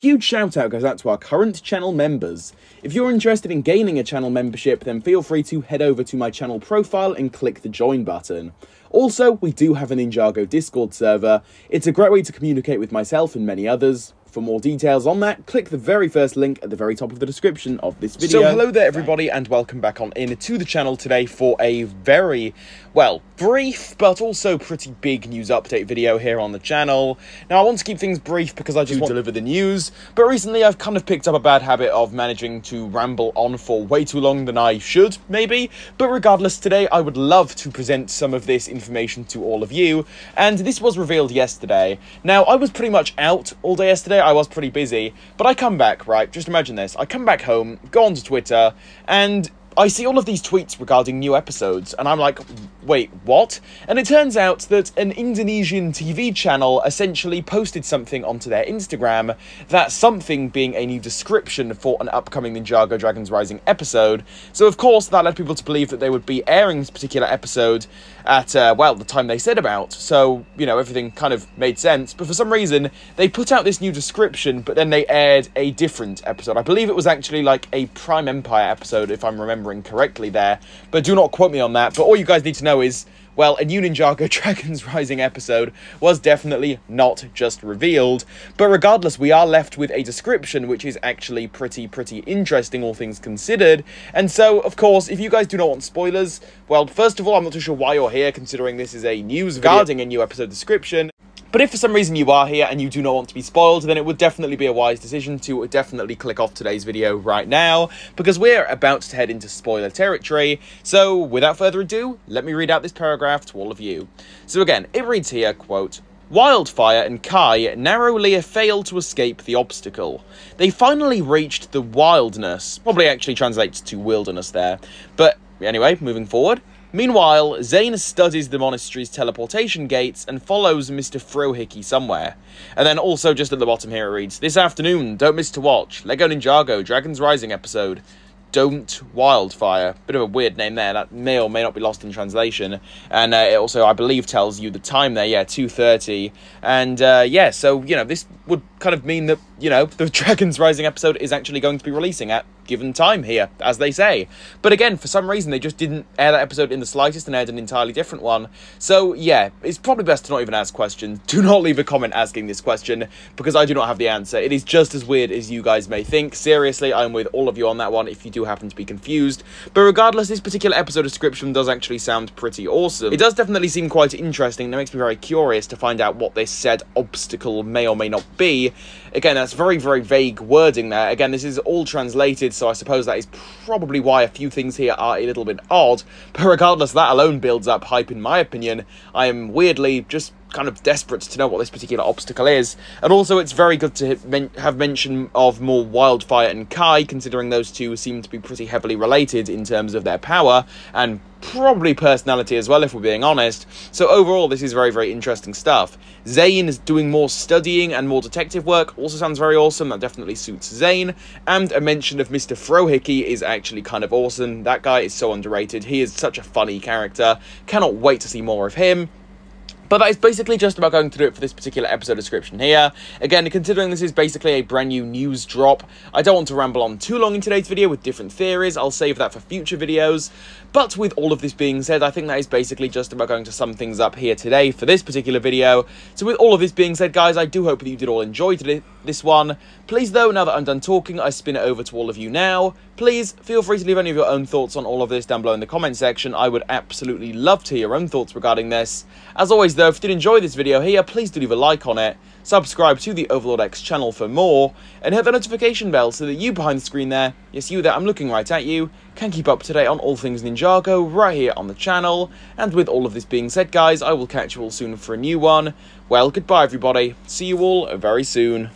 Huge shout out goes out to our current channel members. If you're interested in gaining a channel membership, then feel free to head over to my channel profile and click the join button. Also, we do have a Ninjago Discord server. It's a great way to communicate with myself and many others. For more details on that, click the very first link at the very top of the description of this video. So hello there everybody and welcome back on in to the channel today for a very, well, brief but also pretty big news update video here on the channel. Now I want to keep things brief because I just want to deliver the news, but recently I've kind of picked up a bad habit of managing to ramble on for way too long than I should, maybe. But regardless, today I would love to present some of this information to all of you, and this was revealed yesterday. Now I was pretty much out all day yesterday. I was pretty busy, but I come back, right? Just imagine this. I come back home, go onto Twitter, and I see all of these tweets regarding new episodes, and I'm like, wait, what? And it turns out that an Indonesian TV channel essentially posted something onto their Instagram, that something being a new description for an upcoming Ninjago Dragons Rising episode. So of course that led people to believe that they would be airing this particular episode at, well, the time they said about. So, you know, everything kind of made sense, but for some reason they put out this new description, but then they aired a different episode. I believe it was actually like a Prime Empire episode, if I'm remembering correctly there, but do not quote me on that. But all you guys need to know is, well, a new Ninjago Dragons Rising episode was definitely not just revealed, but regardless, we are left with a description which is actually pretty interesting, all things considered. And so, of course, if you guys do not want spoilers, well, first of all, I'm not too sure why you're here, considering this is a news video regarding a new episode description. But if for some reason you are here and you do not want to be spoiled, then it would definitely be a wise decision to definitely click off today's video right now, because we're about to head into spoiler territory. So without further ado, let me read out this paragraph to all of you. So again, it reads here, quote, Wildfire and Kai narrowly failed to escape the obstacle. They finally reached the wildness. Probably actually translates to wilderness there. But anyway, moving forward. Meanwhile, Zane studies the monastery's teleportation gates and follows Mr. Frohickey somewhere. And then also just at the bottom here it reads, This afternoon, don't miss to watch Lego Ninjago Dragons Rising episode. Don't Wildfire. Bit of a weird name there. That may or may not be lost in translation. And it also, I believe, tells you the time there. Yeah, 2:30. And yeah, so, you know, this would kind of mean that, you know, the Dragons Rising episode is actually going to be releasing at given time here, as they say. But again, for some reason, they just didn't air that episode in the slightest and aired an entirely different one. So yeah, it's probably best to not even ask questions. Do not leave a comment asking this question, because I do not have the answer. It is just as weird as you guys may think. Seriously, I'm with all of you on that one if you do happen to be confused. But regardless, this particular episode description does actually sound pretty awesome. It does definitely seem quite interesting, and it makes me very curious to find out what this said obstacle may or may not be. Again, that's very vague wording there. Again, this is all translated, so I suppose that is probably why a few things here are a little bit odd. But regardless, that alone builds up hype in my opinion. I am weirdly just kind of desperate to know what this particular obstacle is. And also, it's very good to have mention of more Wildfire and Kai, considering those two seem to be pretty heavily related in terms of their power, and probably personality as well, if we're being honest. So overall, this is very interesting stuff. Zane is doing more studying and more detective work. Also sounds very awesome. That definitely suits Zane. And a mention of Mr. Frohickey is actually kind of awesome. That guy is so underrated. He is such a funny character. Cannot wait to see more of him. But that is basically just about going to do it for this particular episode description here. Again, considering this is basically a brand new news drop, I don't want to ramble on too long in today's video with different theories. I'll save that for future videos. But with all of this being said, I think that is basically just about going to sum things up here today for this particular video. So with all of this being said, guys, I do hope that you did all enjoy this one. Please, though, now that I'm done talking, I spin it over to all of you now. Please feel free to leave any of your own thoughts on all of this down below in the comment section. I would absolutely love to hear your own thoughts regarding this. As always, though, if you did enjoy this video here, please do leave a like on it, subscribe to the Overlord X channel for more, and hit the notification bell so that you behind the screen there, yes, you there, I'm looking right at you, can keep up to date on all things Ninjago right here on the channel. And with all of this being said, guys, I will catch you all soon for a new one. Well, goodbye, everybody. See you all very soon.